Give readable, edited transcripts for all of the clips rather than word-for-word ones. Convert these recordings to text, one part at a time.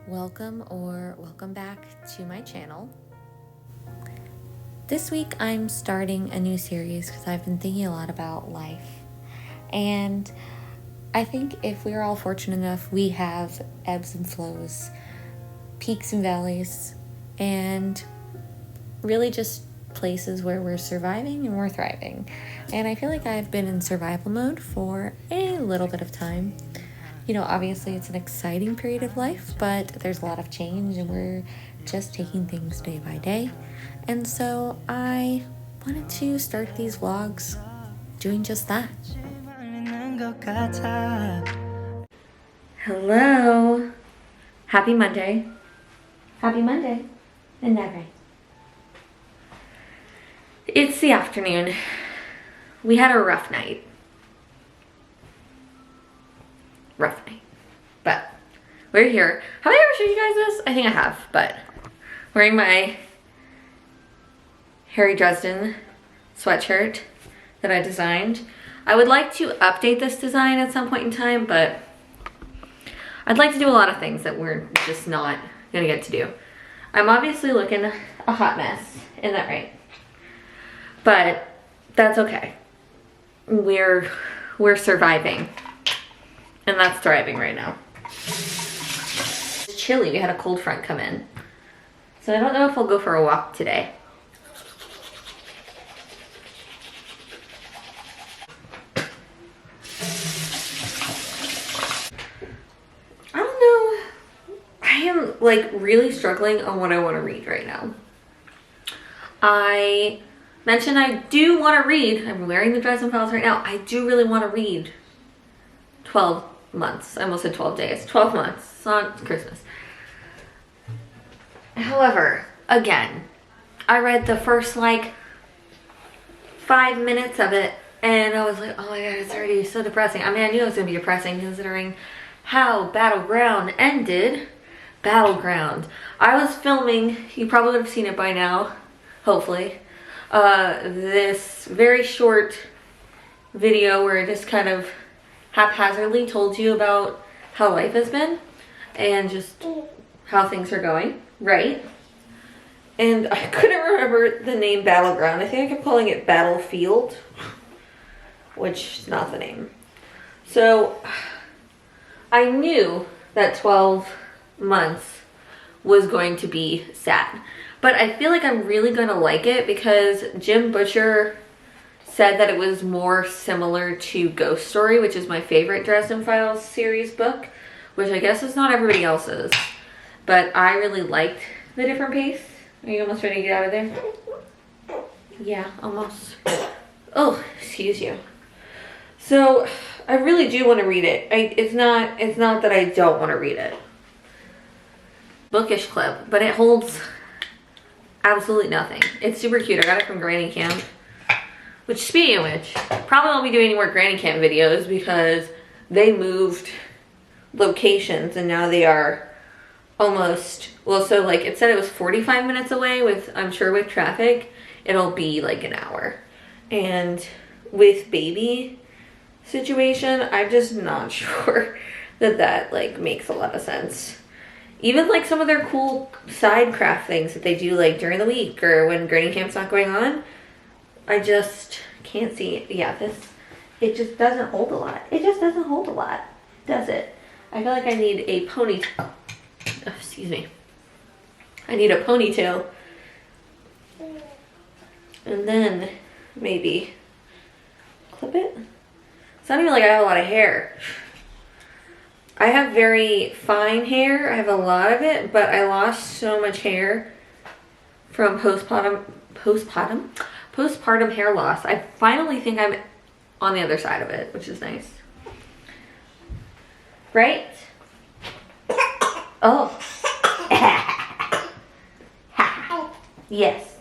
Welcome or welcome back to my channel. This week I'm starting a new series because I've been thinking a lot about life. And I think if we're all fortunate enough, we have ebbs and flows, peaks and valleys, and really just places where we're surviving and we're thriving. And I feel like I've been in survival mode for a little bit of time. You know, obviously it's an exciting period of life, but there's a lot of change and we're just taking things day by day. And so I wanted to start these vlogs doing just that. Hello. Happy Monday. Happy Monday. And never. It's the afternoon. We had a rough night. But we're here. Have I ever showed you guys this? I think I have, but wearing my Harry Dresden sweatshirt that I designed. I would like to update this design at some point in time, but I'd like to do a lot of things that we're just not gonna get to do. I'm obviously looking a hot mess, isn't that right? But that's okay. We're surviving. And that's thriving right now. It's chilly. We had a cold front come in. So I don't know if I'll go for a walk today. I don't know. I am like really struggling on what I want to read right now. I mentioned I do want to read. I'm wearing the Dresden Files right now. I do really want to read 12 months. I almost said 12 days. 12 months. It's not Christmas. However, again, I read the first like 5 minutes of it and I was like, oh my god, it's already so depressing. I mean, I knew it was going to be depressing considering how Battleground ended. Battleground. I was filming, you probably would have seen it by now, hopefully, this very short video where it just kind of haphazardly told you about how life has been and just how things are going, right? And I couldn't remember the name Battleground. I think I kept calling it Battlefield, which is not the name. So I knew that 12 months was going to be sad, but I feel like I'm really going to like it because Jim Butcher said that it was more similar to Ghost Story, which is my favorite Dresden Files series book, which I guess is not everybody else's. But I really liked the different pace. Are you almost ready to get out of there? Yeah, almost. Oh, excuse you. So I really do want to read it. It's not that I don't want to read it. Bookish clip, but it holds absolutely nothing. It's super cute. I got it from Granny Camp. Which, speaking of which, probably won't be doing any more Granny Camp videos because they moved locations and now they are almost, well, so like it said it was 45 minutes away with, I'm sure with traffic, it'll be like an hour. And with baby situation, I'm just not sure that like makes a lot of sense. Even like some of their cool side craft things that they do like during the week or when Granny Camp's not going on, I just can't see it. Yeah, it just doesn't hold a lot. It just doesn't hold a lot, does it? I feel like I need a ponytail. Oh, excuse me. I need a ponytail. And then maybe clip it. It's not even like I have a lot of hair. I have very fine hair. I have a lot of it, but I lost so much hair from postpartum hair loss. I finally think I'm on the other side of it, which is nice. Right? Oh. Yes.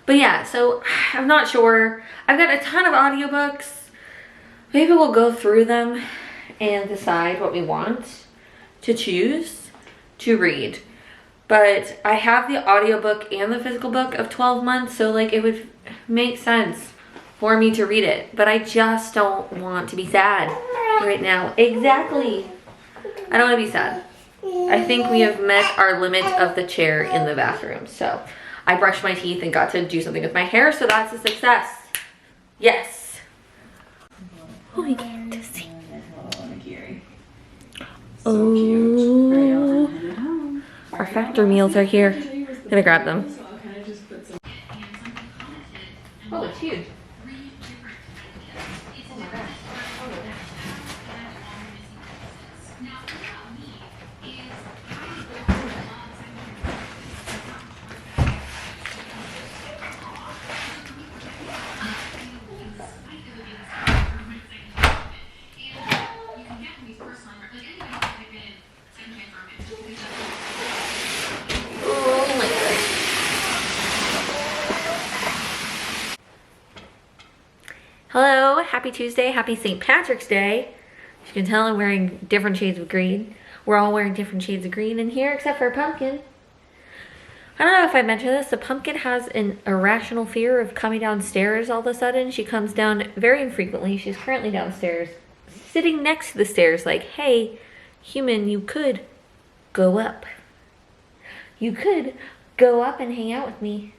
But yeah, so I'm not sure. I've got a ton of audiobooks. Maybe we'll go through them and decide what we want to choose to read. But I have the audiobook and the physical book of 12 months, so like it would make sense for me to read it, but I just don't want to be sad right now. Exactly. I don't want to be sad. I think we have met our limit of the chair in the bathroom. So I brushed my teeth and got to do something with my hair, so that's a success. Yes. Oh, I can't to see. Oh, our factor meals are here. I'm gonna grab them. Oh, it's huge. Hello, happy Tuesday, happy St. Patrick's Day. As you can tell, I'm wearing different shades of green. We're all wearing different shades of green in here, except for Pumpkin. I don't know if I mentioned this, the Pumpkin has an irrational fear of coming downstairs all of a sudden. She comes down very infrequently. She's currently downstairs, sitting next to the stairs like, hey, human, you could go up. You could go up and hang out with me,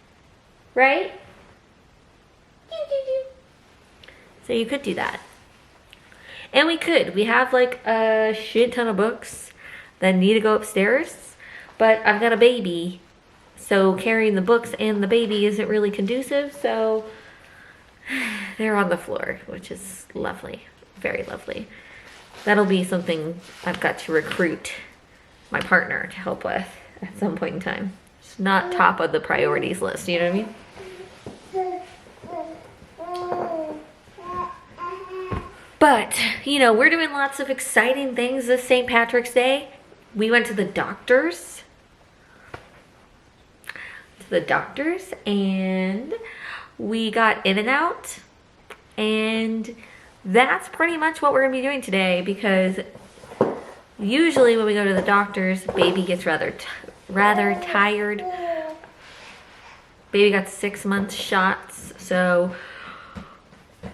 right? So you could do that. And we could. We have like a shit ton of books that need to go upstairs. But I've got a baby. So carrying the books and the baby isn't really conducive. So they're on the floor, which is lovely. Very lovely. That'll be something I've got to recruit my partner to help with at some point in time. It's not top of the priorities list, you know what I mean? But, you know, we're doing lots of exciting things this St. Patrick's Day. We went to the doctor's. And we got In-N-Out. And that's pretty much what we're going to be doing today, because usually when we go to the doctor's, baby gets rather tired. Baby got 6 month shots, so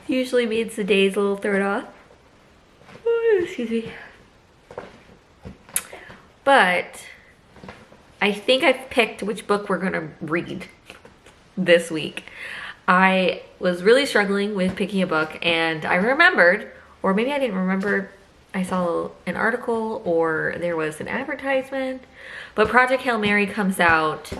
usually means the day's a little thrown off. Oh, excuse me. But I think I've picked which book we're gonna read this week. I was really struggling with picking a book, and I remembered, or maybe I didn't remember, I saw an article or there was an advertisement, but Project Hail Mary comes out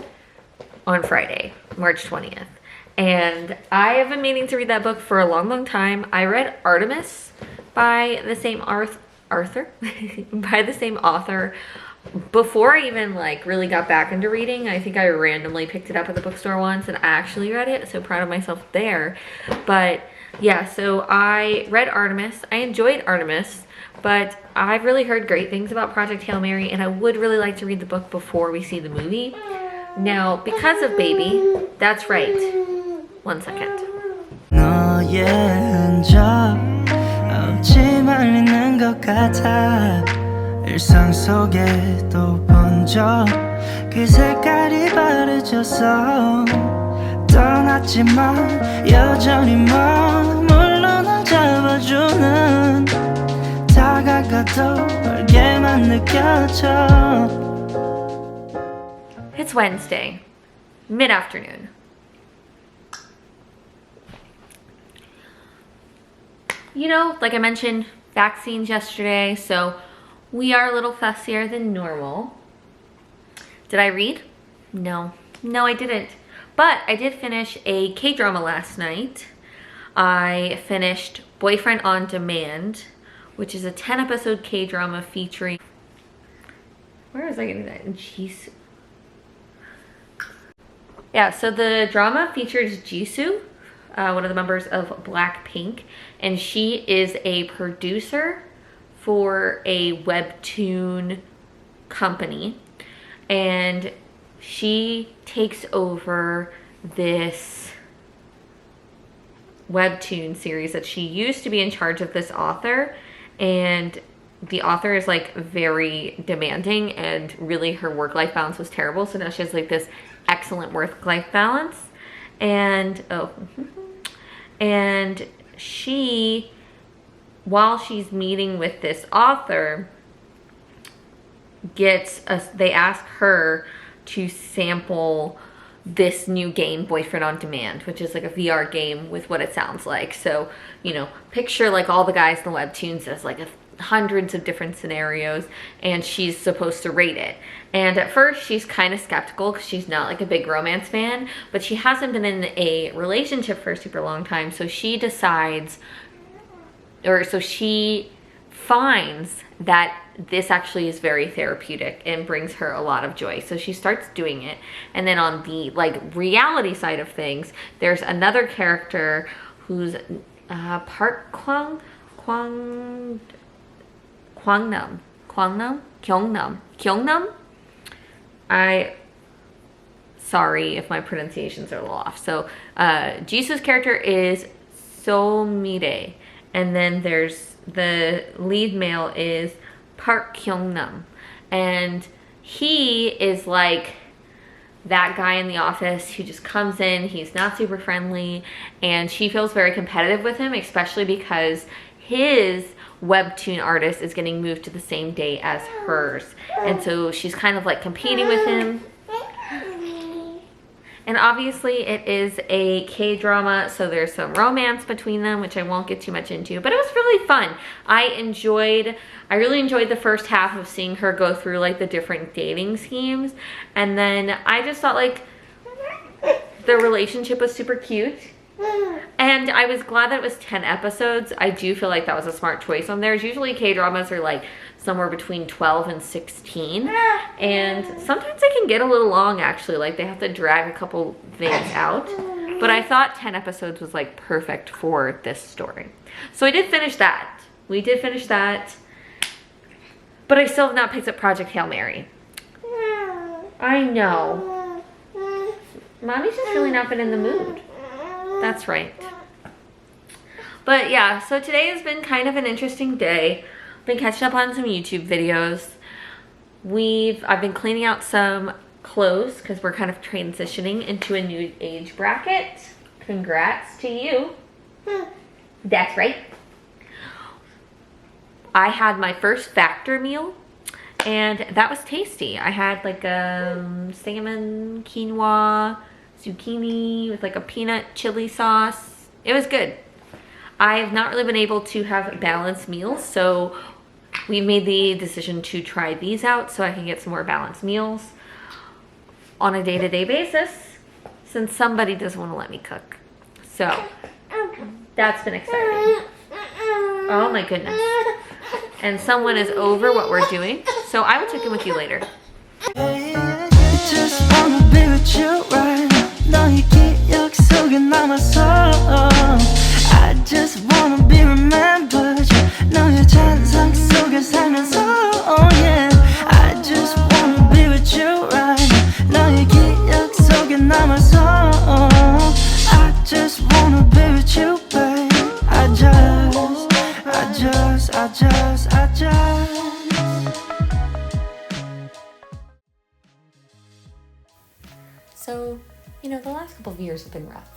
on Friday, March 20th. And I have been meaning to read that book for a long, long time. I read Artemis by the same by the same author before I even like really got back into reading. I think I randomly picked it up at the bookstore once and actually read it. So proud of myself there. But yeah, so I read Artemis. I enjoyed Artemis, but I've really heard great things about Project Hail Mary, and I would really like to read the book before we see the movie. Now, because of baby, that's right. 1 second. 너의 흔적 없지만 있는 것 같아 일상 속에도 번져 그 색깔이 바래졌어 떠났지만 여전히 먼 물론 잡아주는 다가가도 멀게만 느껴져. It's Wednesday, mid-afternoon. You know, like I mentioned, vaccines yesterday, so we are a little fussier than normal. Did I read? No. No, I didn't. But I did finish a K-drama last night. I finished Boyfriend on Demand, which is a 10-episode K-drama featuring... Where was I getting that? Jisoo. Yeah, so the drama features Jisoo, one of the members of Blackpink, and she is a producer for a webtoon company, and she takes over this webtoon series that she used to be in charge of this author, and the author is like very demanding, and really her work-life balance was terrible, so now she has like this excellent work-life balance. And And she, while she's meeting with this author, they ask her to sample this new game, Boyfriend on Demand, which is like a VR game with what it sounds like. So, you know, picture like all the guys in the webtoons as like hundreds of different scenarios, and she's supposed to rate it. And at first she's kind of skeptical because she's not like a big romance fan, but she hasn't been in a relationship for a super long time. So she decides, or so she finds that this actually is very therapeutic and brings her a lot of joy. So she starts doing it. And then on the like reality side of things, there's another character who's Park Kyungnam. Sorry if my pronunciations are a little off. So Jisoo's character is Somire, and then there's the lead male is Park Kyungnam, and he is like that guy in the office who just comes in, he's not super friendly, and she feels very competitive with him, especially because his webtoon artist is getting moved to the same day as hers, and so she's kind of like competing with him. And obviously it is a K-drama, so there's some romance between them, which I won't get too much into, but it was really fun. I really enjoyed the first half of seeing her go through like the different dating schemes, and then I just thought like the relationship was super cute. And I was glad that it was 10 episodes. I do feel like that was a smart choice on theirs. Usually K-dramas are like somewhere between 12 and 16. And sometimes they can get a little long actually. Like they have to drag a couple things out. But I thought 10 episodes was like perfect for this story. So I did finish that. We did finish that. But I still have not picked up Project Hail Mary. I know. Mommy's just really not been in the mood. That's right. But yeah, so today has been kind of an interesting day. I've been catching up on some YouTube videos. I've been cleaning out some clothes because we're kind of transitioning into a new age bracket. Congrats to you. That's right. I had my first Factor meal, and that was tasty. I had like salmon, quinoa, zucchini with like a peanut chili sauce. It was good. I've not really been able to have balanced meals, so we made the decision to try these out so I can get some more balanced meals on a day-to-day basis, since somebody doesn't want to let me cook. So that's been exciting. Oh my goodness. And someone is over what we're doing, so I will check in with you later. Just wanna be with you right now. 너의 기억 속에 남아서 I just wanna be remembered. 너의 잔상 속에 살면서 oh yeah. I just wanna be with you right now. 너의 기억 속에 남아서 I just wanna be with you babe. I just So, you know, the last couple of years have been rough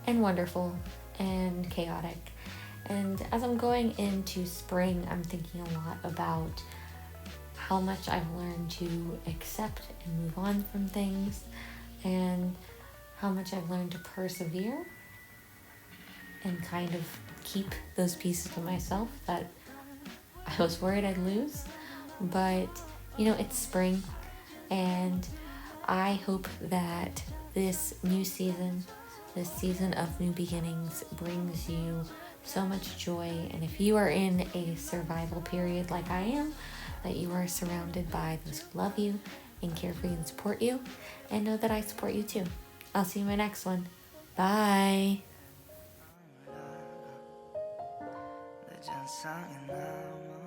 and wonderful and chaotic. And as I'm going into spring, I'm thinking a lot about how much I've learned to accept and move on from things, and how much I've learned to persevere and kind of keep those pieces to myself that I was worried I'd lose. But, you know, it's spring, and I hope that this new season, this season of new beginnings, brings you so much joy. And if you are in a survival period like I am, that you are surrounded by those who love you and care for you and support you, and know that I support you too. I'll see you in my next one. Bye. 내 잔상에 남아